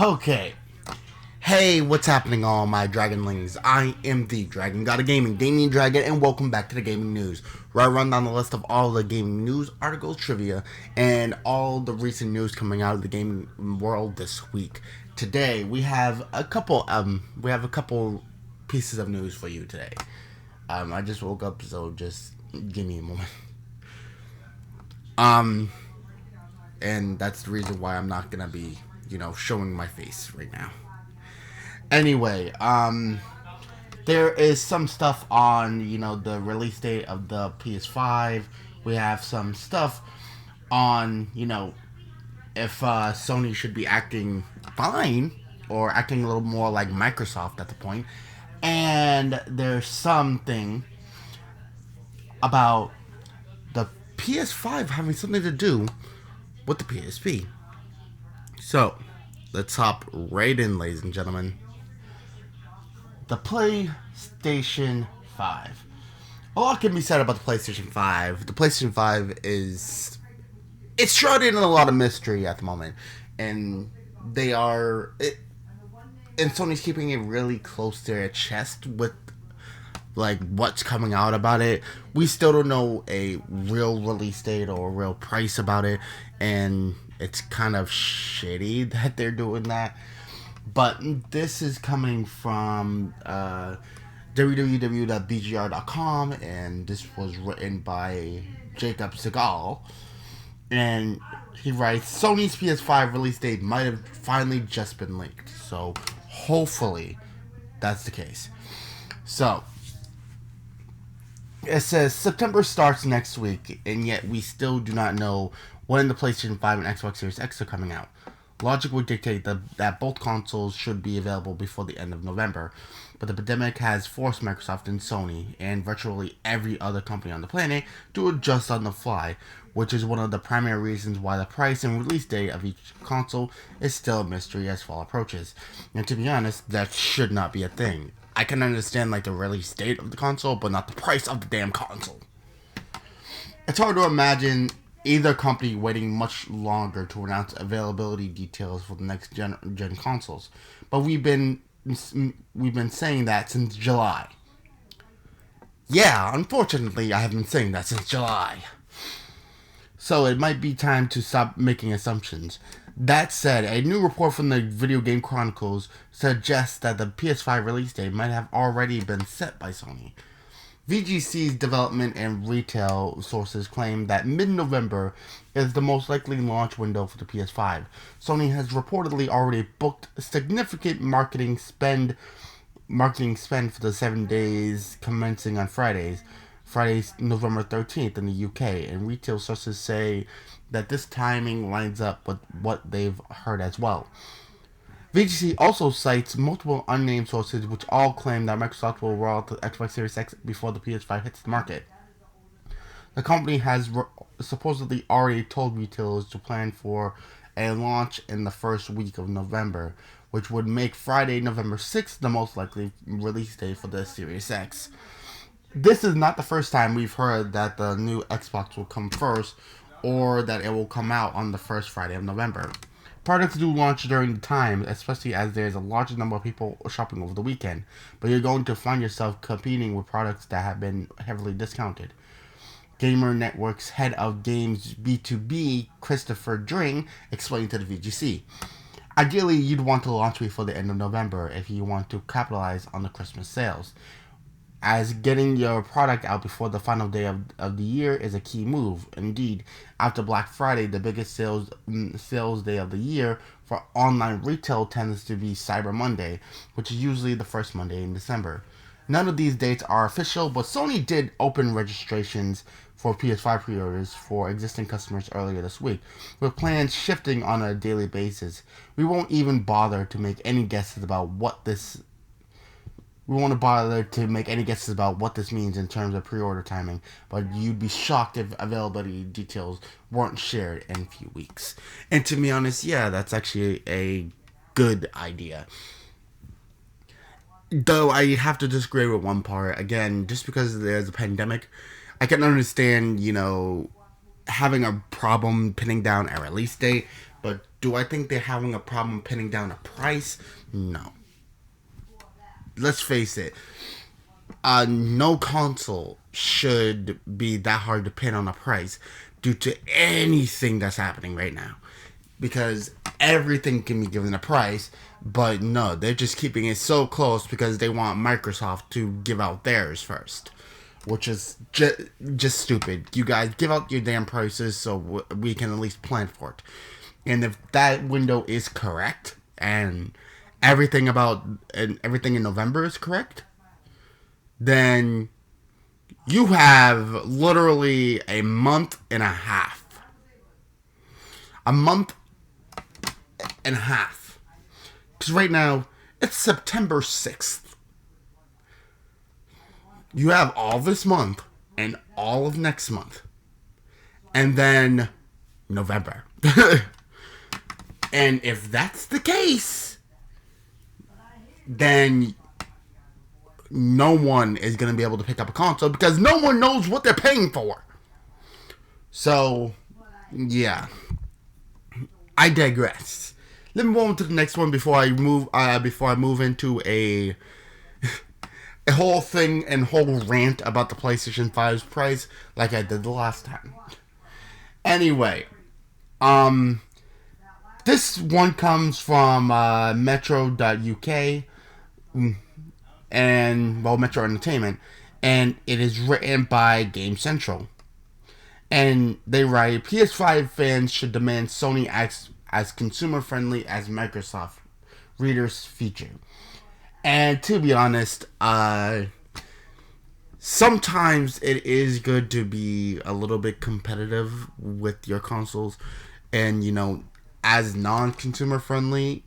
Okay. Hey, what's happening, all my Dragonlings? I am the Dragon God of Gaming, Damian Dragon, and welcome back to the Gaming News, where I run down the list of all the gaming news, articles, trivia, and all the recent news coming out of the gaming world this week. Today, we have a couple pieces of news for you today. I just woke up, so just give me a moment. Um, and that's the reason why I'm not gonna be, showing my face right now. Anyway, there is some stuff on, the release date of the PS5. We have some stuff on, if Sony should be acting fine or acting a little more like Microsoft at the point. And there's something about the PS5 having something to do with the PSP. So, let's hop right in, ladies and gentlemen. The PlayStation 5. A lot can be said about the PlayStation 5. The PlayStation 5 is... It's shrouded in a lot of mystery at the moment. And they are... and Sony's keeping it really close to their chest with what's coming out about it. We still don't know a real release date or a real price about it, and it's kind of shitty that they're doing that. But this is coming from www.bgr.com, and this was written by Jacob Segal. And he writes, Sony's PS5 release date might have finally just been leaked. So hopefully that's the case. So it says September starts next week, and yet we still do not know when the PlayStation 5 and Xbox Series X are coming out. Logic would dictate that both consoles should be available before the end of November, but the pandemic has forced Microsoft and Sony, and virtually every other company on the planet, to adjust on the fly, which is one of the primary reasons why the price and release date of each console is still a mystery as fall approaches. And to be honest, that should not be a thing. I can understand the release date of the console, but not the price of the damn console. It's hard to imagine either company waiting much longer to announce availability details for the next gen consoles, but we've been saying that since July. Yeah, unfortunately, I have been saying that since July. So it might be time to stop making assumptions. That said, a new report from the Video Game Chronicles suggests that the PS5 release date might have already been set by Sony. VGC's development and retail sources claim that mid-November is the most likely launch window for the PS5. Sony has reportedly already booked significant marketing spend for the 7 days commencing on Friday, November 13th in the UK, and retail sources say that this timing lines up with what they've heard as well. VGC also cites multiple unnamed sources which all claim that Microsoft will roll out the Xbox Series X before the PS5 hits the market. The company has supposedly already told retailers to plan for a launch in the first week of November, which would make Friday, November 6th the most likely release date for the Series X. This is not the first time we've heard that the new Xbox will come first, or that it will come out on the first Friday of November. Products do launch during the time, especially as there's a large number of people shopping over the weekend, but you're going to find yourself competing with products that have been heavily discounted. Gamer Network's head of games B2B, Christopher Dring, explained to the VGC. Ideally, you'd want to launch before the end of November if you want to capitalize on the Christmas sales, as getting your product out before the final day of the year is a key move. Indeed, after Black Friday, the biggest sales day of the year for online retail tends to be Cyber Monday, which is usually the first Monday in December. None of these dates are official, but Sony did open registrations for PS5 pre-orders for existing customers earlier this week, with plans shifting on a daily basis. We won't even bother to make any guesses about what this means in terms of pre-order timing, but you'd be shocked if availability details weren't shared in a few weeks. And to be honest, yeah, that's actually a good idea. Though I have to disagree with one part. Again, just because there's a pandemic, I can understand, having a problem pinning down a release date, but do I think they're having a problem pinning down a price? No. Let's face it. No console should be that hard to pin on a price due to anything that's happening right now. Because everything can be given a price, but no, they're just keeping it so close because they want Microsoft to give out theirs first. Which is just stupid. You guys give out your damn prices so we can at least plan for it. And if that window is correct, and everything in November is correct, then you have literally a month and a half. A month and a half. Because right now, it's September 6th. You have all this month and all of next month. And then November. And if that's the case, then no one is going to be able to pick up a console because no one knows what they're paying for. So, yeah. I digress. Let me move on to the next one before I move into a whole thing and whole rant about the PlayStation 5's price like I did the last time. Anyway, this one comes from Metro.uk and, well, Metro Entertainment, and it is written by Game Central. And they write, PS5 fans should demand Sony acts as consumer-friendly as Microsoft Reader's feature. And to be honest, sometimes it is good to be a little bit competitive with your consoles and, you know, as non-consumer friendly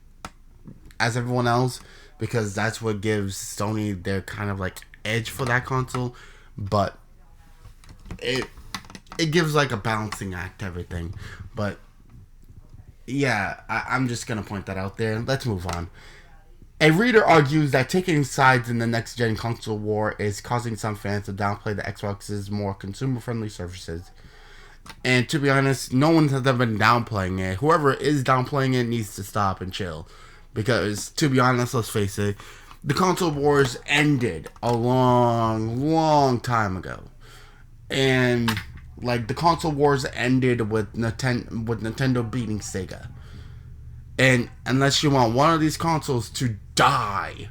as everyone else, because that's what gives Sony their kind of like edge for that console. But it gives like a balancing act to everything. But yeah, I'm just gonna point that out there. Let's move on. A reader argues that taking sides in the next-gen console war is causing some fans to downplay the Xbox's more consumer-friendly services. And to be honest, no one has ever been downplaying it. Whoever is downplaying it needs to stop and chill. Because, to be honest, let's face it, the console wars ended a long, long time ago. And, like, the console wars ended with Nintendo beating Sega. And unless you want one of these consoles to die,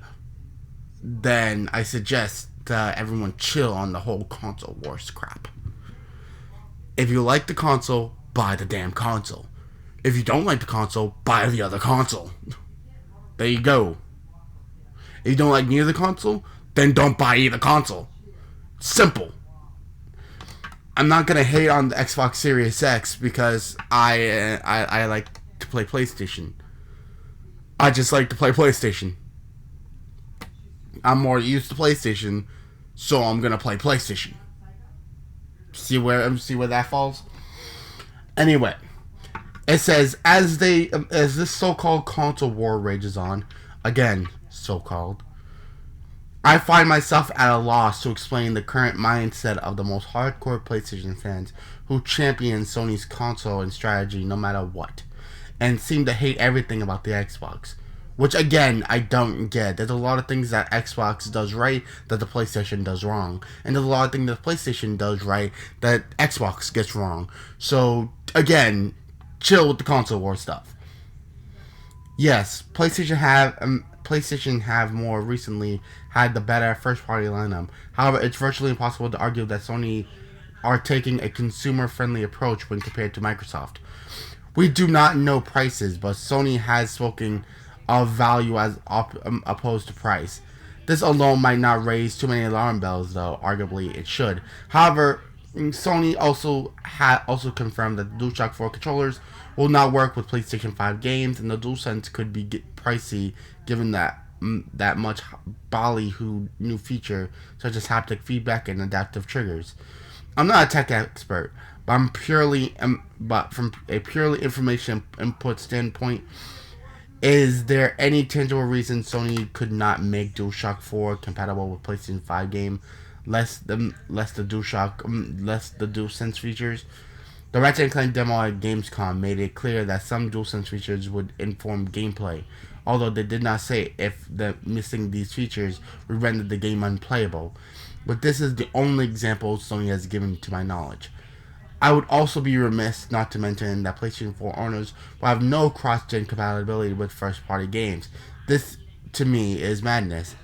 then I suggest that everyone chill on the whole console wars crap. If you like the console, buy the damn console. If you don't like the console, buy the other console. There you go. If you don't like neither console, then don't buy either console. Simple. I'm not gonna hate on the Xbox Series X because I like to play PlayStation. I just like to play PlayStation. I'm more used to PlayStation, so I'm gonna play PlayStation. See where that falls? Anyway, it says as this so-called console war rages on, again, so-called, I find myself at a loss to explain the current mindset of the most hardcore PlayStation fans who champion Sony's console and strategy no matter what, and seem to hate everything about the Xbox. Which, again, I don't get. There's a lot of things that Xbox does right that the PlayStation does wrong. And there's a lot of things that PlayStation does right that Xbox gets wrong. So, again, chill with the console war stuff. Yes, PlayStation have more recently had the better first-party lineup. However, it's virtually impossible to argue that Sony are taking a consumer-friendly approach when compared to Microsoft. We do not know prices, but Sony has spoken of value as opposed to price. This alone might not raise too many alarm bells, though arguably it should. However, Sony also confirmed that the DualShock 4 controllers will not work with PlayStation 5 games, and the DualSense could be pricey given that much ballyhoo new feature such as haptic feedback and adaptive triggers. I'm not a tech expert, but from a purely information input standpoint, is there any tangible reason Sony could not make DualShock 4 compatible with PlayStation 5 game, less the DualSense features? The Ratchet & Clank demo at Gamescom made it clear that some DualSense features would inform gameplay, although they did not say if missing these features would render the game unplayable. But this is the only example Sony has given to my knowledge. I would also be remiss not to mention that PlayStation 4 owners will have no cross-gen compatibility with first-party games. This, to me, is madness.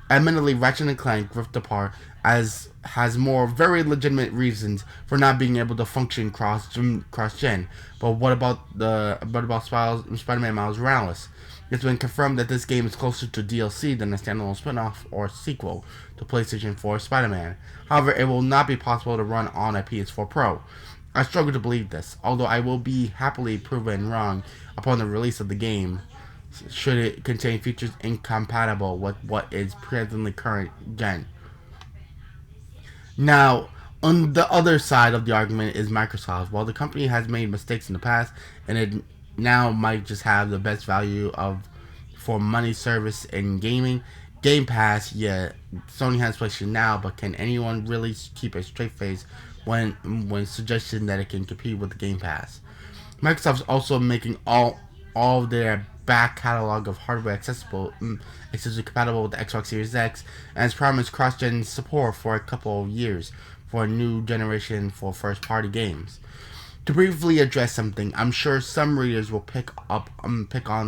Admittedly, Ratchet & Clank Rift Apart has more very legitimate reasons for not being able to function cross-gen. But what about Spider-Man Miles Morales? It's been confirmed that this game is closer to DLC than a standalone spin-off or sequel to PlayStation 4 Spider-Man. However, it will not be possible to run on a PS4 Pro. I struggle to believe this, although I will be happily proven wrong upon the release of the game, should it contain features incompatible with what is presently current gen. Now, on the other side of the argument is Microsoft. While the company has made mistakes in the past, and it now might just have the best value for money service in gaming, Game Pass, yeah, Sony has PlayStation Now, but can anyone really keep a straight face when suggesting that it can compete with Game Pass? Microsoft's also making all of their back catalog of hardware exclusively compatible with the Xbox Series X, and has promised cross-gen support for a couple of years for a new generation for first-party games. To briefly address something, I'm sure some readers will pick on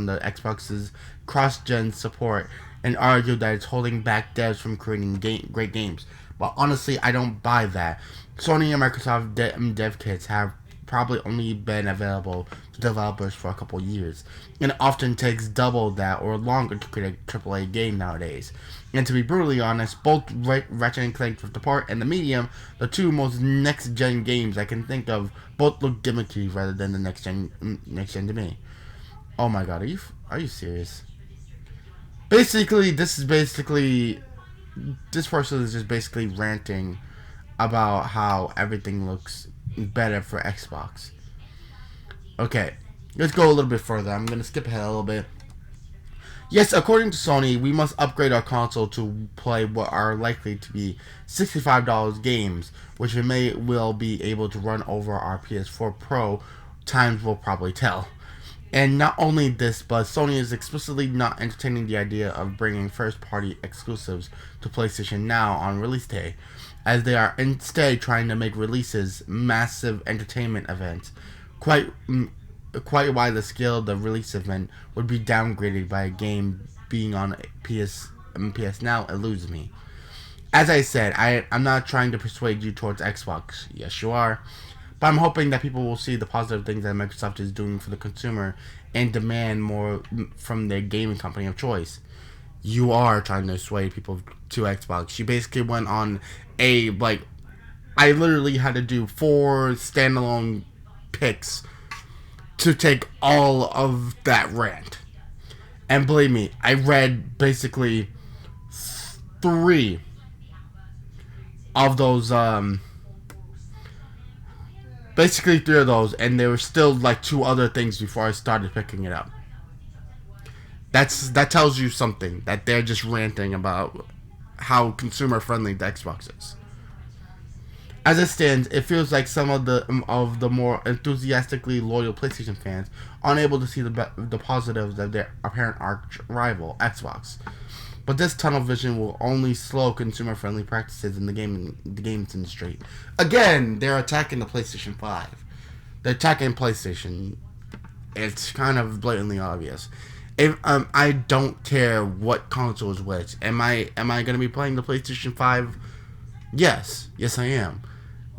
the Xbox's cross-gen support and argue that it's holding back devs from creating great games. But honestly, I don't buy that. Sony and Microsoft dev kits have probably only been available to developers for a couple years, and it often takes double that or longer to create a AAA game nowadays. And to be brutally honest, both Ratchet & Clank Rift Apart and The Medium, the two most next-gen games I can think of, both look gimmicky rather than the next gen to me. Oh my god, are you serious? Basically, this person is just basically ranting about how everything looks better for Xbox. Okay, let's go a little bit further. I'm going to skip ahead a little bit. Yes, according to Sony, we must upgrade our console to play what are likely to be $65 games, which we will be able to run over our PS4 Pro. Times will probably tell. And not only this, but Sony is explicitly not entertaining the idea of bringing first-party exclusives to PlayStation Now on release day, as they are instead trying to make releases massive entertainment events. Quite why the scale of the release event would be downgraded by a game being on PS Now eludes me. As I said, I'm not trying to persuade you towards Xbox. Yes, you are. But I'm hoping that people will see the positive things that Microsoft is doing for the consumer and demand more from their gaming company of choice. You are trying to sway people to Xbox. You basically went on I literally had to do 4 standalone picks to take all of that rant. And believe me, I read basically 3 of those, basically 3 of those, and there were still like 2 other things before I started picking it up. That tells you something, that they're just ranting about how consumer friendly the Xbox is. As it stands, it feels like some of the more enthusiastically loyal PlayStation fans are unable to see the positives of their apparent arch rival Xbox. But this tunnel vision will only slow consumer-friendly practices in the games industry. Again, they're attacking the PlayStation 5. They're attacking PlayStation. It's kind of blatantly obvious. I don't care what console is which. Am I going to be playing the PlayStation 5? Yes I am.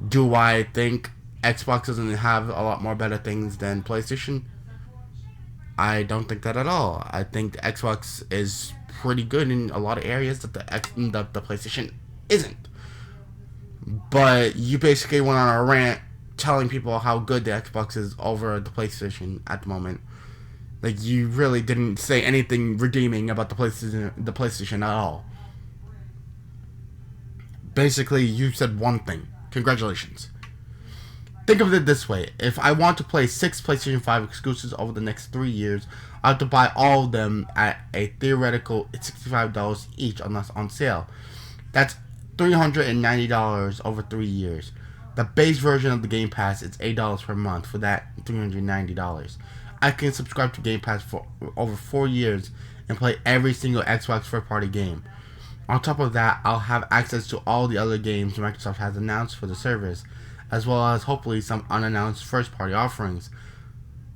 Do I think Xbox doesn't have a lot more better things than PlayStation? I don't think that at all. I think the Xbox is pretty good in a lot of areas that the PlayStation isn't. But you basically went on a rant telling people how good the Xbox is over the PlayStation at the moment. Like, you really didn't say anything redeeming about the PlayStation at all. Basically, you said one thing. Congratulations. Think of it this way. If I want to play 6 PlayStation 5 exclusives over the next 3 years, I have to buy all of them at a theoretical $65 each unless on sale. That's $390 over 3 years. The base version of the Game Pass is $8 per month. For that, $390. I can subscribe to Game Pass for over 4 years and play every single Xbox first-party game. On top of that, I'll have access to all the other games Microsoft has announced for the service, as well as hopefully some unannounced first-party offerings.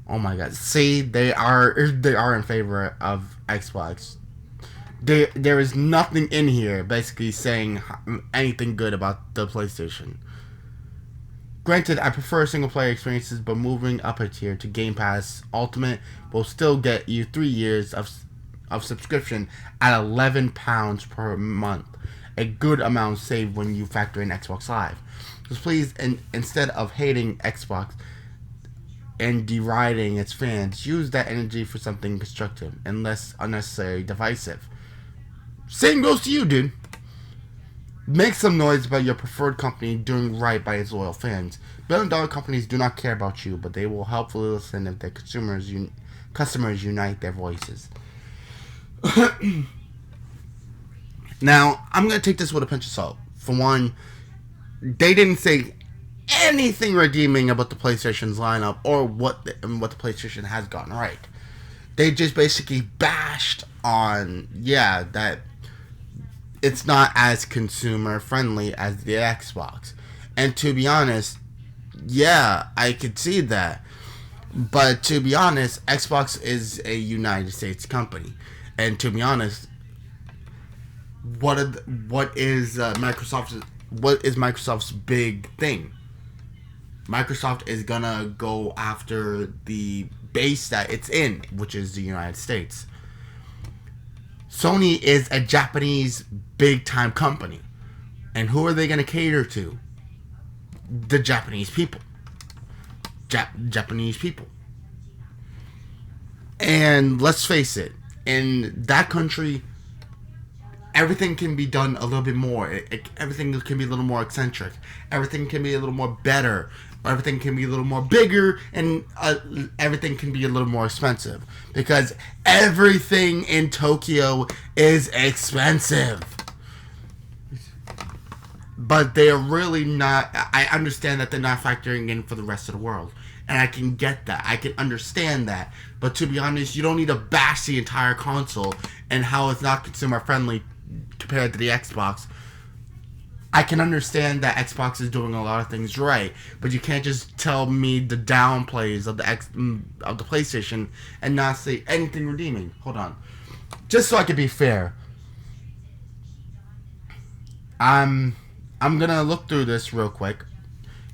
Oh my god. See, they are in favor of Xbox. There is nothing in here basically saying anything good about the PlayStation. Granted, I prefer single-player experiences, but moving up a tier to Game Pass Ultimate will still get you 3 years of subscription at £11 per month. A good amount saved when you factor in Xbox Live. So please, instead of hating Xbox and deriding its fans, use that energy for something constructive and less unnecessarily divisive. Same goes to you, dude. Make some noise about your preferred company doing right by its loyal fans. Billion-dollar companies do not care about you, but they will helpfully listen if their customers unite their voices. Now, I'm going to take this with a pinch of salt. For one, they didn't say anything redeeming about the PlayStation's lineup or what the PlayStation has gotten right. They just basically bashed on, that it's not as consumer friendly as the Xbox. And to be honest, I could see that. But to be honest, Xbox is a United States company. And to be honest, what is Microsoft's big thing? Microsoft is gonna go after the base that it's in, which is the United States. Sony is a Japanese big-time company. And who are they going to cater to? The Japanese people. Japanese people. And let's face it, in that country, everything can be done a little bit more. Everything can be a little more eccentric. Everything can be a little more better. Everything can be a little more bigger, and everything can be a little more expensive. Because everything in Tokyo is expensive. But they're really not. I understand that they're not factoring in for the rest of the world. And I can get that. I can understand that. But to be honest, you don't need to bash the entire console and how it's not consumer friendly compared to the Xbox. I can understand that Xbox is doing a lot of things right, but you can't just tell me the downplays of the PlayStation and not say anything redeeming. Hold on, just so I can be fair. I'm gonna look through this real quick.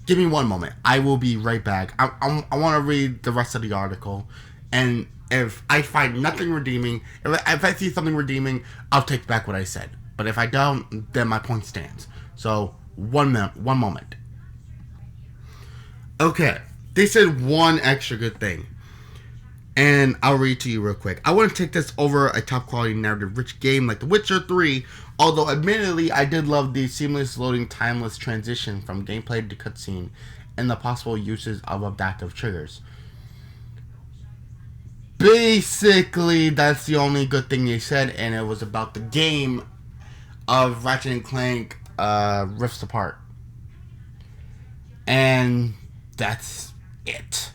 Give me one moment. I will be right back. I want to read the rest of the article, and if I find nothing redeeming, if I see something redeeming, I'll take back what I said. But if I don't, then my point stands. So, one moment. Okay, they said one extra good thing. And I'll read to you real quick. I want to take this over a top quality narrative-rich game like The Witcher 3, although admittedly I did love the seamless loading timeless transition from gameplay to cutscene and the possible uses of adaptive triggers. Basically, that's the only good thing they said, and it was about the game of Ratchet & Clank Rifts Apart. And that's it.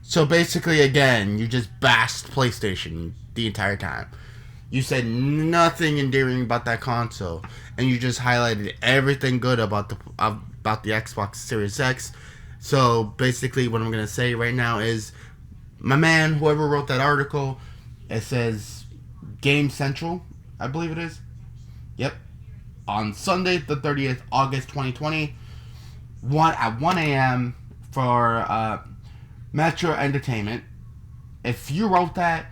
So basically, again, you just bashed PlayStation the entire time. You said nothing endearing about that console, and you just highlighted everything good about the Xbox Series X. So basically, what I'm gonna say right now is, my man, whoever wrote that article, it says Game Central, I believe it is. Yep. On Sunday, the 30th, August 2020, at 1 a.m. for Metro Entertainment. If you wrote that,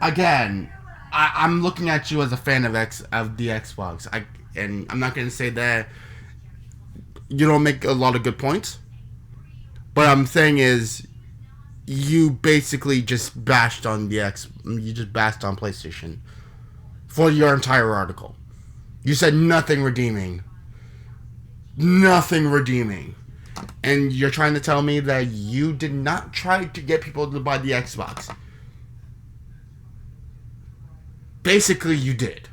again, I'm looking at you as a fan of the Xbox. And I'm not going to say that you don't make a lot of good points. What I'm saying is, you basically just bashed on PlayStation for your entire article. You said nothing redeeming. Nothing redeeming. And you're trying to tell me that you did not try to get people to buy the Xbox. Basically, you did.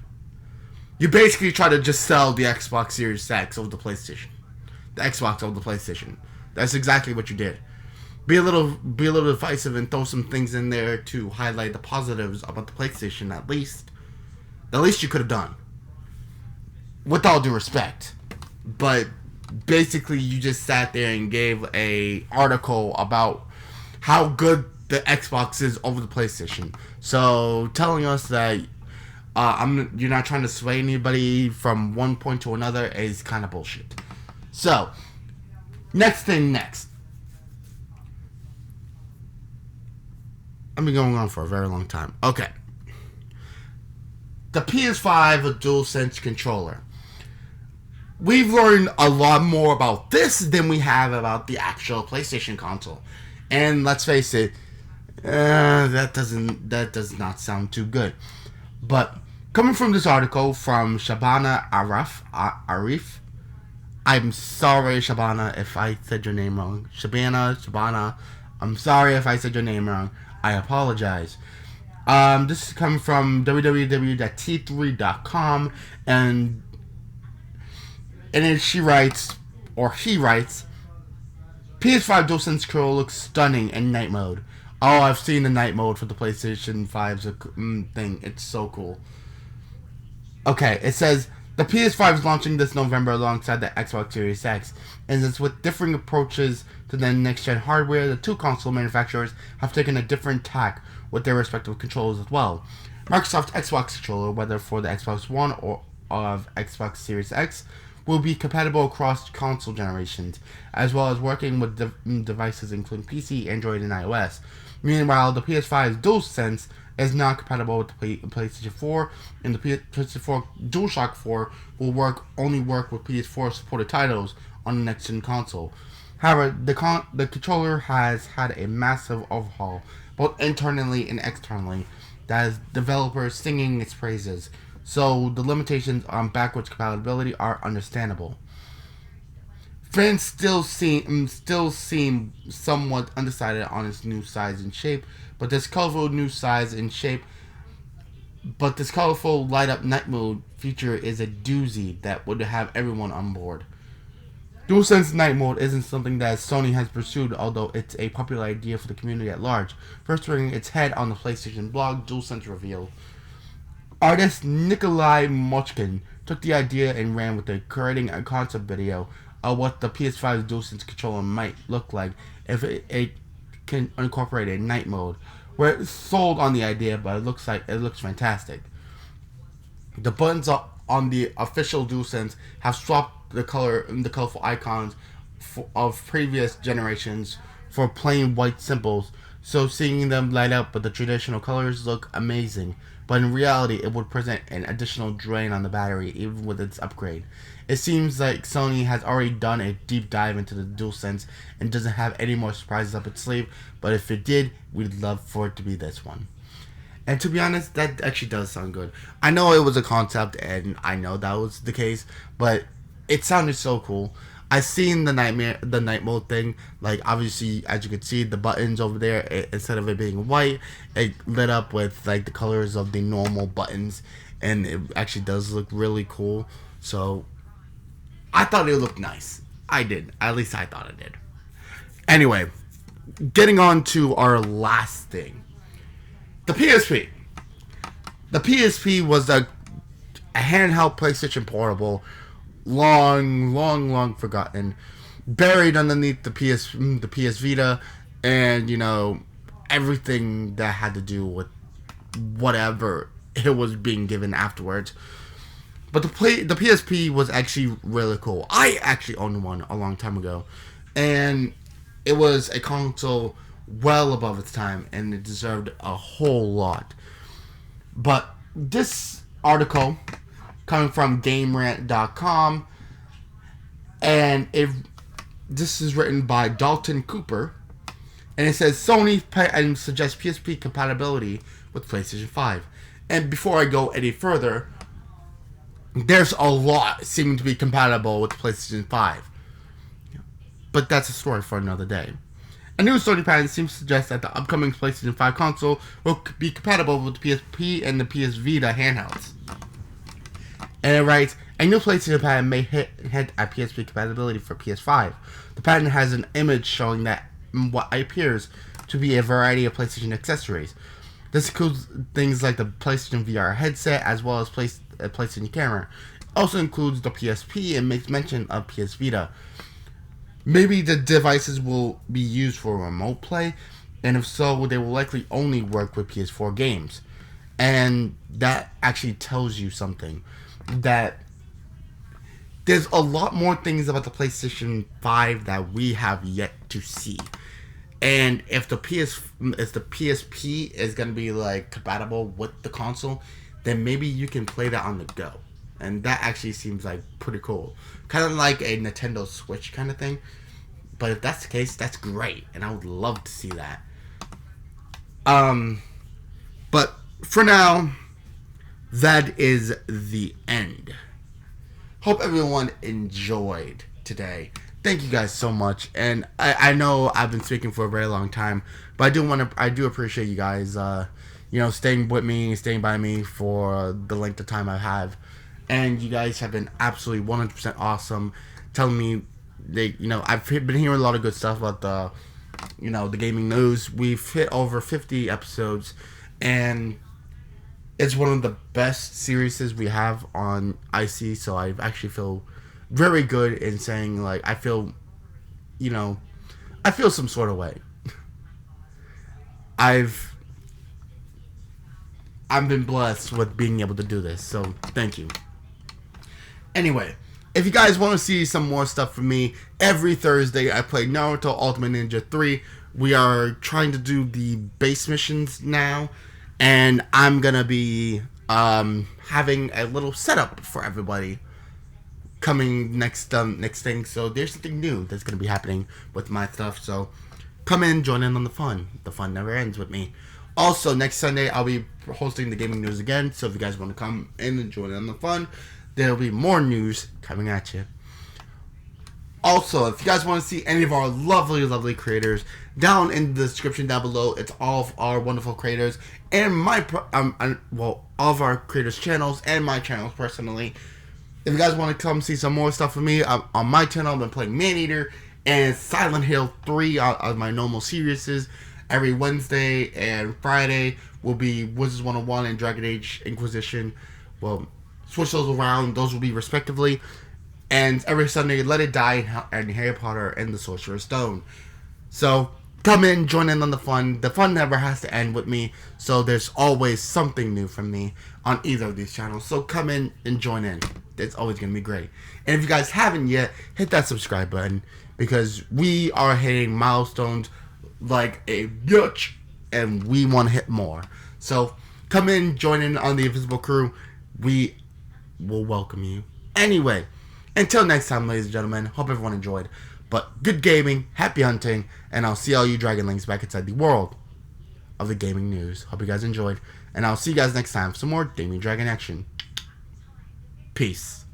You basically tried to just sell the Xbox Series X over the PlayStation. the Xbox over the PlayStation. That's exactly what you did. Be a little divisive and throw some things in there to highlight the positives about the PlayStation. At least you could have done. With all due respect, but basically you just sat there and gave a article about how good the Xbox is over the PlayStation. So telling us that you're not trying to sway anybody from one point to another is kind of bullshit. So next. I've been going on for a very long time. Okay. The PS5 a DualSense controller. We've learned a lot more about this than we have about the actual PlayStation console. And let's face it, that does not sound too good. But coming from this article from Shabana Arif, I'm sorry, Shabana, if I said your name wrong. Shabana, I'm sorry if I said your name wrong. I apologize. This is coming from www.t3.com, and then he writes, PS5 DualSense controller looks stunning in night mode. Oh, I've seen the night mode for the PlayStation 5's thing. It's so cool. Okay, it says, the PS5 is launching this November alongside the Xbox Series X, and it's with differing approaches to the next-gen hardware. The two console manufacturers have taken a different tack with their respective controllers as well. Microsoft's Xbox controller, whether for the Xbox One or of Xbox Series X, will be compatible across console generations, as well as working with devices including PC, Android, and iOS. Meanwhile, the PS5's DualSense is not compatible with the PlayStation 4, and the PlayStation 4 DualShock 4 will only work with PS4 supported titles on the next-gen console. However, the controller has had a massive overhaul, both internally and externally, that has developers singing its praises, so the limitations on backwards compatibility are understandable. Fans still seem somewhat undecided on its new size and shape, but this colorful light up night mode feature is a doozy that would have everyone on board. DualSense Night Mode isn't something that Sony has pursued, although it's a popular idea for the community at large. First rearing its head on the PlayStation blog, DualSense revealed. Artist Nikolai Mochkin took the idea and ran with it, creating a concept video of what the PS5's DualSense controller might look like if it can incorporate a night mode. We're sold on the idea, but it looks fantastic. The buttons on the official DualSense have swapped the colorful icons of previous generations for plain white symbols, so seeing them light up with the traditional colors look amazing, but in reality it would present an additional drain on the battery even with its upgrade. It seems like Sony has already done a deep dive into the DualSense and doesn't have any more surprises up its sleeve, but if it did, we'd love for it to be this one. And to be honest, that actually does sound good. I know it was a concept, and I know that was the case, but it sounded so cool. I've seen the night mode thing. Like, obviously, as you can see, the buttons over there, instead of it being white, it lit up with like the colors of the normal buttons, and it actually does look really cool. So I thought it looked nice. I did. At least I thought it did. Anyway, getting on to our last thing. The PSP. The PSP was a handheld PlayStation Portable, long forgotten, buried underneath the PS Vita, and everything that had to do with whatever it was being given afterwards. But the PSP was actually really cool. I actually owned one a long time ago, and it was a console well above its time, and it deserved a whole lot. But this article, coming from GameRant.com, and this is written by Dalton Cooper, and it says Sony and suggests PSP compatibility with PlayStation 5. And before I go any further, there's a lot seeming to be compatible with PlayStation 5, but that's a story for another day. A new Sony patent seems to suggest that the upcoming PlayStation 5 console will be compatible with the PSP and the PS Vita handhelds. And it writes, A new PlayStation patent may hint at PSP compatibility for PS5. The patent has an image showing that what appears to be a variety of PlayStation accessories. This includes things like the PlayStation VR headset as well as PlayStation camera. It also includes the PSP and makes mention of PS Vita. Maybe the devices will be used for remote play, and if so, they will likely only work with PS4 games. And that actually tells you something. That there's a lot more things about the PlayStation 5 that we have yet to see. And if the PSP is going to be like compatible with the console, then maybe you can play that on the go. And that actually seems like pretty cool. Kind of like a Nintendo Switch kind of thing. But if that's the case, that's great. And I would love to see that. But for now, that is the end. Hope everyone enjoyed today. Thank you guys so much. And I know I've been speaking for a very long time, but I do appreciate you guys, staying with me, staying by me for the length of time I have. And you guys have been absolutely 100% awesome, telling me I've been hearing a lot of good stuff about the gaming news. We've hit over 50 episodes, and it's one of the best series we have on IC, so I actually feel very good in saying, like, I feel some sort of way. I've been blessed with being able to do this, so thank you. Anyway, if you guys want to see some more stuff from me, every Thursday I play Naruto Ultimate Ninja 3. We are trying to do the base missions now, and I'm going to be having a little setup for everybody coming next thing. So there's something new that's going to be happening with my stuff. So come in, join in on the fun. The fun never ends with me. Also, next Sunday, I'll be hosting the gaming news again. So if you guys want to come in and join in on the fun, there'll be more news coming at you. Also, if you guys want to see any of our lovely, lovely creators, down in the description down below, it's all of our wonderful creators and all of our creators' channels and my channels personally. If you guys want to come see some more stuff from me, on my channel, I've been playing Man-Eater and Silent Hill 3 on my normal series. Every Wednesday and Friday will be Wizards 101 and Dragon Age Inquisition. Well, switch those around. Those will be respectively. And every Sunday, Let It Die and Harry Potter and the Sorcerer's Stone. So, come in, join in on the fun. The fun never has to end with me. So, there's always something new from me on either of these channels. So, come in and join in. It's always going to be great. And if you guys haven't yet, hit that subscribe button. Because we are hitting milestones like a bitch. And we want to hit more. So, come in, join in on the Invisible Crew. We will welcome you. Anyway, until next time, ladies and gentlemen, hope everyone enjoyed. But good gaming, happy hunting, and I'll see all you Dragonlings back inside the world of the gaming news. Hope you guys enjoyed, and I'll see you guys next time for some more Damian Dragon action. Peace.